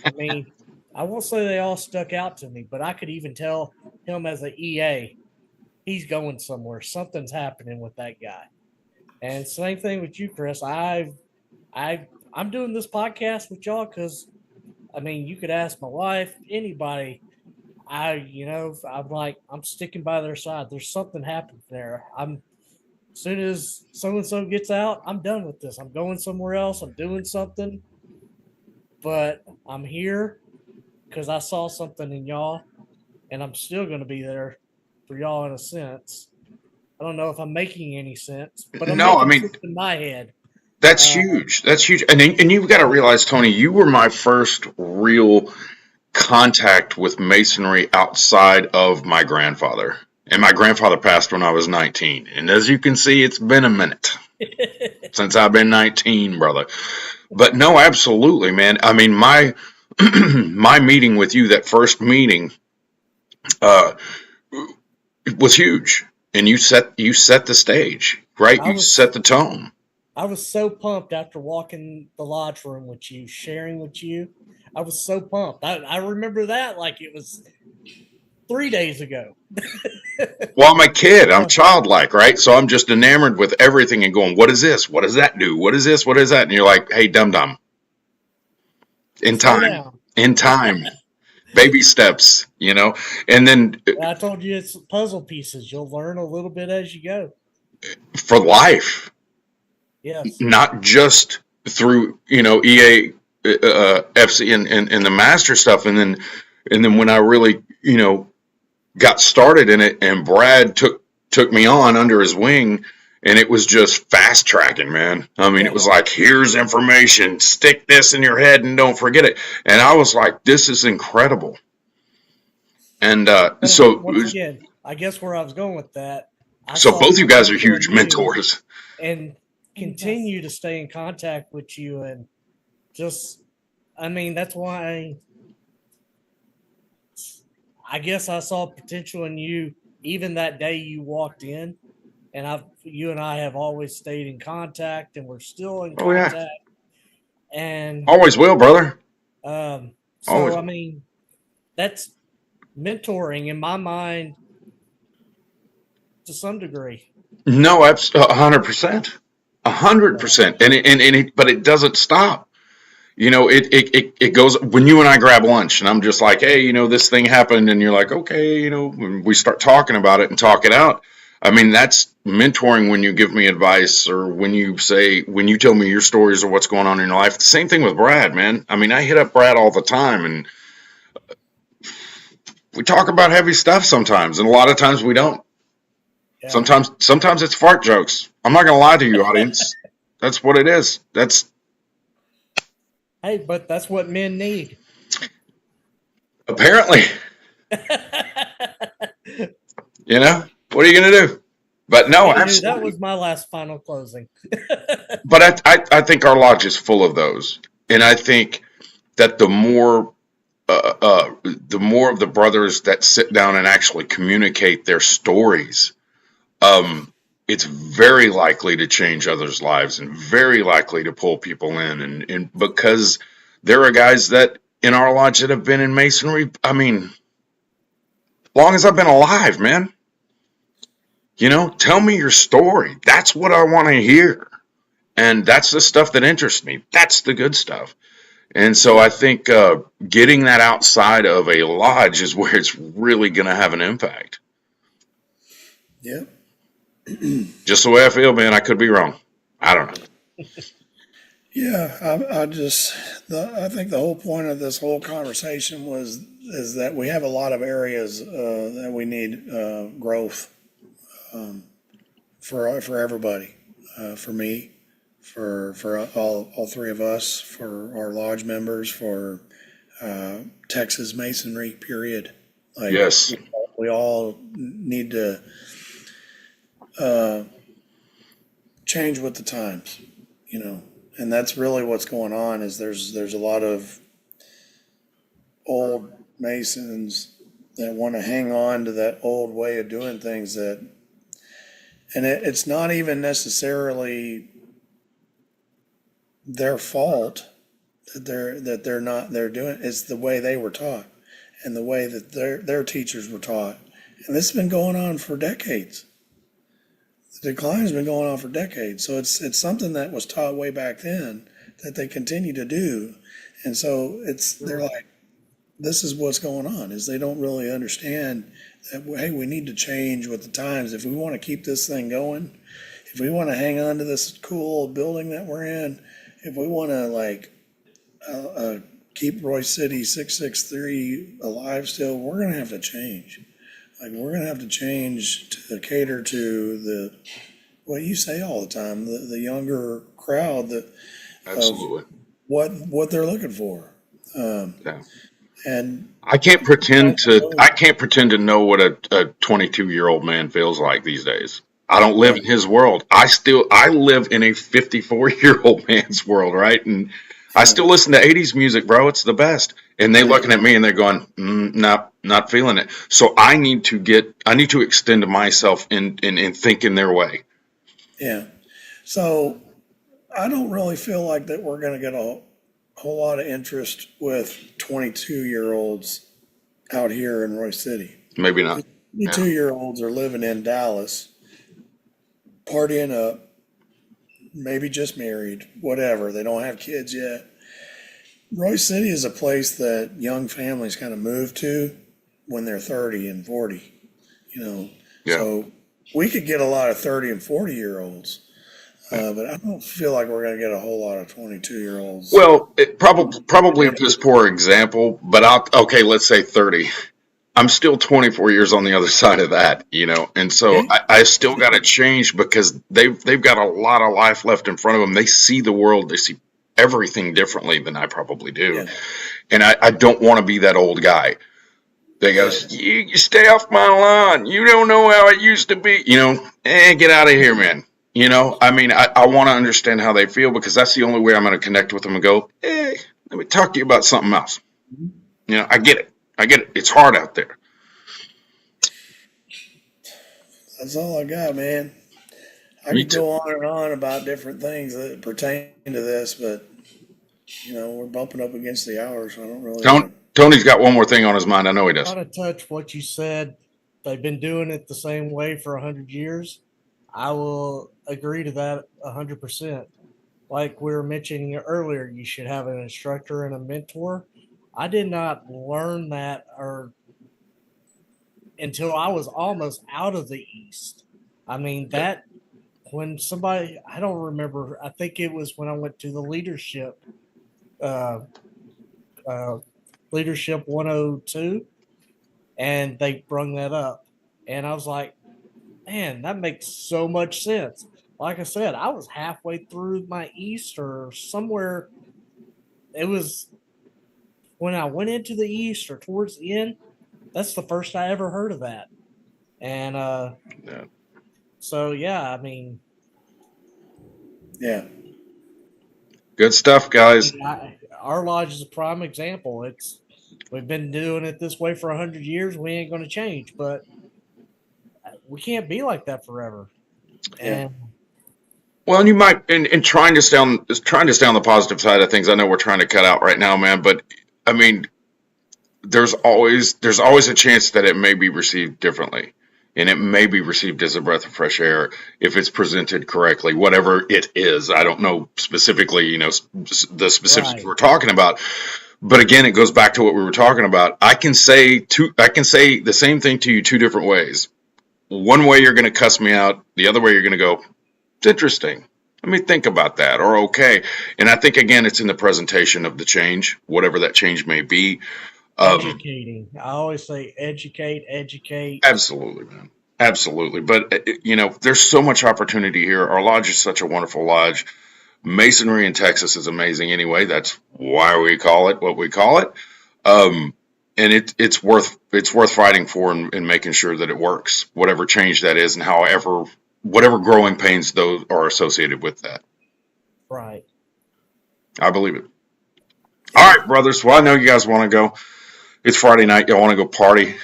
I mean, I won't say they all stuck out to me, but I could even tell him as an EA, he's going somewhere. Something's happening with that guy. And same thing with you, Chris. I'm doing this podcast with y'all because I mean, you could ask my wife, anybody. I'm like, I'm sticking by their side. There's something happened there. As soon as so and so gets out, I'm done with this. I'm going somewhere else. I'm doing something, but I'm here because I saw something in y'all, and I'm still going to be there for y'all in a sense. I don't know if I'm making any sense, but I'm No, I making mean, sense in my head. that's Uh, huge. That's huge. And you've got to realize, Tony, you were my first real contact with masonry outside of my grandfather. And my grandfather passed when I was 19. And as you can see, it's been a minute since I've been 19, brother. But no, absolutely, man. I mean, my my meeting with you, that first meeting, uh, was huge. And you set the stage, right? I You was set the tone. I was so pumped after walking the lodge room with you, sharing with you. I was so pumped. I remember that like it was 3 days ago. Well, I'm a kid. I'm Uh, childlike, right? So I'm just enamored with everything and going, what is this? What does that do? What is this? What is that? And you're like, hey, dum dum, in Slow time, down. in time, baby steps, and then I told you it's puzzle pieces. You'll learn a little bit as you go. for life, Yes. not just through, EA, FC and the master stuff. And then when I really, got started in it, and Brad took me on under his wing, and it was just fast tracking, man. I mean, it Yeah. was like, here's information, stick this in your head and don't forget it. And I was like, this is incredible. And Well, once again, I guess where I was going with that, I so saw both you guys are potential in huge you mentors. and continue to stay in contact with you. And just, I mean, that's why I guess I saw potential in you even that day you walked in. And you and I have always stayed in contact, and we're still in Oh yeah, contact. And always will, brother. so, Always. I mean, that's mentoring in my mind to some degree. No, 100%, 100%. But it doesn't stop. It goes when you and I grab lunch, and I'm just like, hey, this thing happened, and you're like, okay, when we start talking about it and talk it out. I mean, that's mentoring when you give me advice, or when you tell me your stories or what's going on in your life. The same thing with Brad, man. I mean, I hit up Brad all the time, and we talk about heavy stuff sometimes, and a lot of times we don't. Yeah. Sometimes it's fart jokes. I'm not gonna lie to you, audience. That's what it is. That's Hey, but that's what men need. apparently, what are you gonna do? But no, Anywho, that absolutely. was my last final closing. But I think our lodge is full of those, and I think that the more of the brothers that sit down and actually communicate their stories, um, it's very likely to change others' lives, and very likely to pull people in, and because there are guys that in our lodge that have been in masonry. I mean, long as I've been alive, man. Tell me your story. That's what I want to hear. And that's the stuff that interests me. That's the good stuff. And so I think getting that outside of a lodge is where it's really going to have an impact. Yeah. Just the way I feel, man. I could be wrong. I don't know. Yeah. I think the whole point of this whole conversation is that we have a lot of areas that we need growth for everybody, for me, for all three of us, for our lodge members, for Texas Masonry. Period. Like Yes. we all need to uh, change with the times, and that's really what's going on. Is there's a lot of old Masons that want to hang on to that old way of doing things and it's not even necessarily their fault they're doing. It's the way they were taught and the way that their teachers were taught, and this has been going on for decades. The decline has been going on for decades, so it's something that was taught way back then that they continue to do, and so they're like, this is what's going on is they don't really understand that, hey, we need to change with the times if we want to keep this thing going, if we want to hang on to this cool old building that we're in, if we want to keep Royce City 663 alive still, we're going to have to change. Like, we're going to have to change to cater to the, what you say all the time, the younger crowd that of Absolutely. what they're looking for. Yeah. And I can't I pretend to know, I can't pretend to know what a 22-year-old man feels like these days. I don't live right, in his world. I live in a 54-year-old man's world, right? And I yeah, still listen to 80s music, bro. It's the best. And they yeah, looking at me and they're going, not feeling it. So I need to extend myself and think in their way. yeah. So I don't really feel like that we're going to get a whole lot of interest with 22-year-olds out here in Royce City. Maybe not. Because Yeah. 22-year-olds are living in Dallas, partying up, maybe just married, whatever. They don't have kids yet. Royce City is a place that young families kind of move to when they're 30 and 40, you know. Yeah. So we could get a lot of 30 and 40-year-olds, but I don't feel like we're going to get a whole lot of 22-year-olds. Well, it probably a piss poor example, but okay, let's say 30. I'm still 24 years on the other side of that, and so Yeah, I still got to change because they've got a lot of life left in front of them. They see the world, they see everything differently than I probably do, yeah, and I don't want to be that old guy. They yeah, goes, you stay off my lawn. You don't know how it used to be. Get out of here, man. I mean, I want to understand how they feel because that's the only way I'm going to connect with them and go, hey, let me talk to you about something else. I get it. I get it. It's hard out there. that's all I got, man. I Me could too. go on and on about different things that pertain to this, but we're bumping up against the hour, so I don't really want to. Tony's got one more thing on his mind. I know he does. Kind of touch what you said. They've been doing it the same way for 100 years. I will agree to that 100%. Like we were mentioning earlier, you should have an instructor and a mentor. I did not learn that or until I was almost out of the East. I mean Yeah. that when somebody I don't remember. I think it was when I went to the uh, uh, leadership 102, and they brung that up, and I was like, man, that makes so much sense. Like I said, I was halfway through my East or somewhere. It was when I went into the East or towards the end. That's the first I ever heard of that. And Yeah. so, yeah, I mean, Yeah, Good stuff, guys. our lodge is a prime example. We've been doing it this way for 100 years. We ain't going to change, but we can't be like that forever. yeah, And Well, and you might, and trying to stay on the positive side of things. I know we're trying to cut out right now, man, but I mean, there's always a chance that it may be received differently, and it may be received as a breath of fresh air if it's presented correctly, whatever it is. I don't know specifically, the specifics right, we're talking about, but again, it goes back to what we were talking about. I can say the same thing to you two different ways. One way you're going to cuss me out, the other way you're going to go, it's interesting. Let me think about that, or okay. And I think again, it's in the presentation of the change, whatever that change may be. Um, educating. I always say educate, educate. Absolutely, man. Absolutely. But, there's so much opportunity here. Our lodge is such a wonderful lodge. Masonry in Texas is amazing anyway. That's why we call it what we call it. Um, and it's worth fighting for and making sure that it works, whatever change that is, and whatever growing pains those are associated with that. Right. I believe it. All yeah. right, brothers. Well, I know you guys want to go. It's Friday night. Y'all want to go party?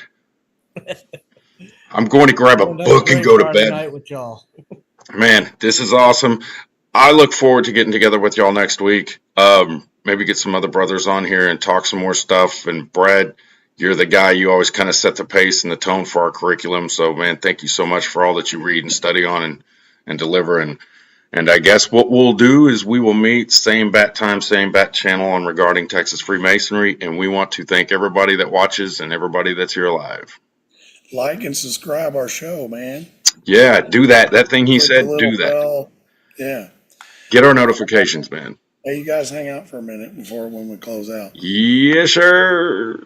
I'm going to grab a Well, another book and great go to Friday bed. night with y'all. Man, this is awesome. I look forward to getting together with y'all next week. Maybe get some other brothers on here and talk some more stuff. And Brad, you're the guy. You always kind of set the pace and the tone for our curriculum. So, man, thank you so much for all that you read and study on and deliver. And And I guess what we'll do is we will meet same bat time, same bat channel on regarding Texas Freemasonry. And we want to thank everybody that watches and everybody that's here live. Like and subscribe our show, man. Yeah, do that. That thing he Click the said, little do that. bell. Yeah. Get our notifications, man. Hey, you guys hang out for a minute when we close out. Yes, sir.